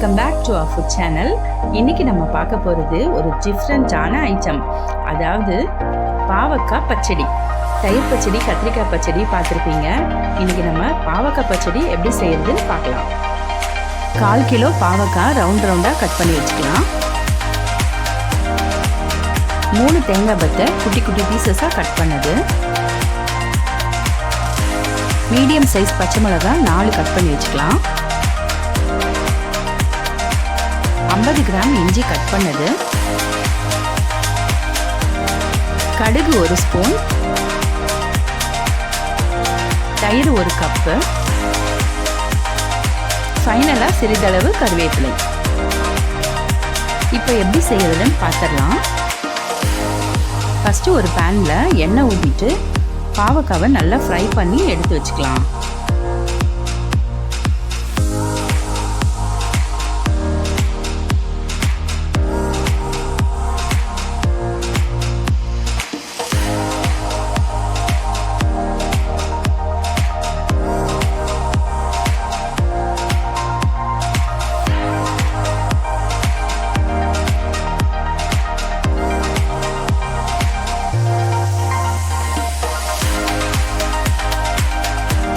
Welcome back to our food channel. இன்றைக்கி நம்ம பார்க்க போகிறது ஒரு டிஃப்ரெண்ட்டான ஐட்டம், அதாவது பாவக்காய் பச்சடி. தயிர் பச்சடி, கத்திரிக்காய் பச்சடி பார்த்துருப்பீங்க. இன்றைக்கி நம்ம பாவக்காய் பச்சடி எப்படி செய்யறதுன்னு பார்க்கலாம். 1/4 கிலோ பாவக்காய் ரவுண்டாக கட் பண்ணி வச்சுக்கலாம். 3 தேங்காய் பத்தை குட்டி குட்டி பீசஸாக கட் பண்ணது. மீடியம் சைஸ் பச்சை மிளகாய் 4 கட் பண்ணி வச்சுக்கலாம். 50 கிராம் இஞ்சி கட் பண்ணது. கடுகு 1 ஸ்பூன். தயிர் 1 கப்பு. ஃபைனலாக சிறிதளவு கருவேப்பிலை. இப்போ எப்படி செய்யறதுன்னு பார்த்துடலாம். ஃபஸ்ட்டு ஒரு பேனில் எண்ணெய் ஊற்றிட்டு பாவக்காவை நல்லா ஃப்ரை பண்ணி எடுத்து வச்சுக்கலாம்.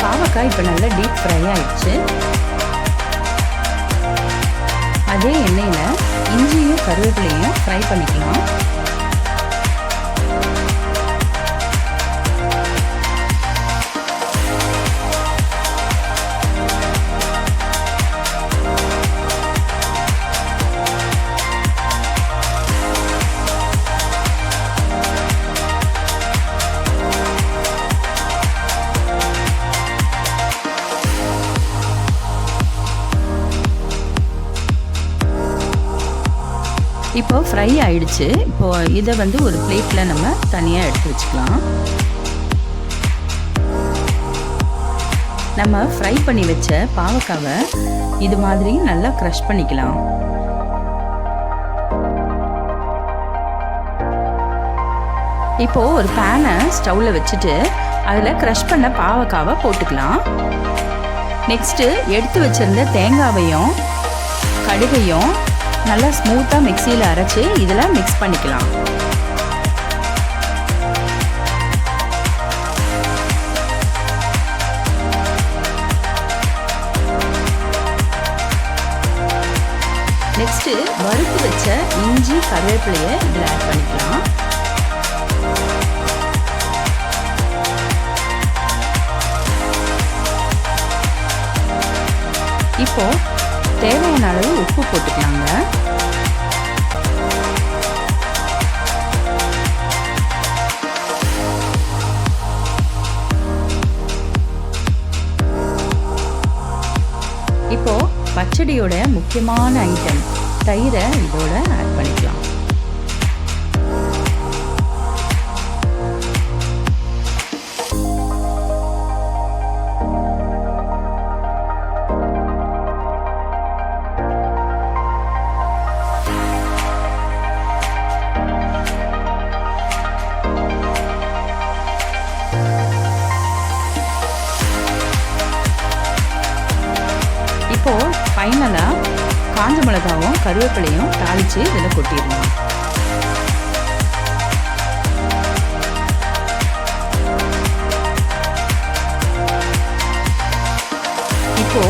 பாவக்காய் இப்போ நல்லா டீப் ஃப்ரை ஆயிடுச்சு. அதே எண்ணெயில் இஞ்சியும் கருவேப்பிலையும் ஃப்ரை பண்ணிக்கலாம். இப்போ ஃப்ரை ஆயிடுச்சு. இப்போ இதை ஒரு பிளேட்டில் நம்ம தனியாக எடுத்து வச்சுக்கலாம். நம்ம ஃப்ரை பண்ணி வச்ச பாவக்காவை இது மாதிரி நல்லா க்ரஷ் பண்ணிக்கலாம். இப்போ ஒரு பேனை ஸ்டவ்வில் வச்சுட்டு அதில் க்ரஷ் பண்ண பாவக்காவை போட்டுக்கலாம். நெக்ஸ்ட்டு எடுத்து வச்சிருந்த தேங்காவையும் கடுகையும் நல்லா ஸ்மூத்தாக மிக்சியில் அரைச்சி இதில் மிக்ஸ் பண்ணிக்கலாம். நெக்ஸ்ட்டு வறுத்து வச்ச இஞ்சி கருவேப்பிலையை இதில் ஆட் பண்ணிக்கலாம். இப்போ தேவையான அளவு உப்பு போட்டுக்கலாங்க. இப்போ பச்சடியோட முக்கியமான ஐட்டம் தயிரை இதோட ஆட் பண்ணிக்கலாம். இப்போ ஃபைனலாக காஞ்ச மிளகாவும் கருவேப்பிலையும் தாளித்து இதில் கொட்டிடலாம். இப்போ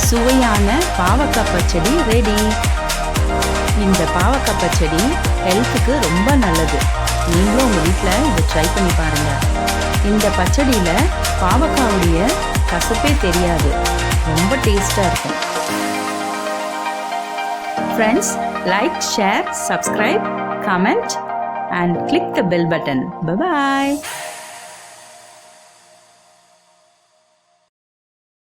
சுவையான பாவக்காய் பச்சடி ரெடி. இந்த பாவக்காய் பச்சடி ஹெல்த்துக்கு ரொம்ப நல்லது. நீங்களும் உங்கள் வீட்டில் இதை ட்ரை பண்ணி பாருங்கள். இந்த பச்சடியில் பாவக்காவுடைய கசப்பே தெரியாது, ரொம்ப டேஸ்டாக இருக்கும். Friends, like, share, subscribe, comment and click the bell button. Bye bye.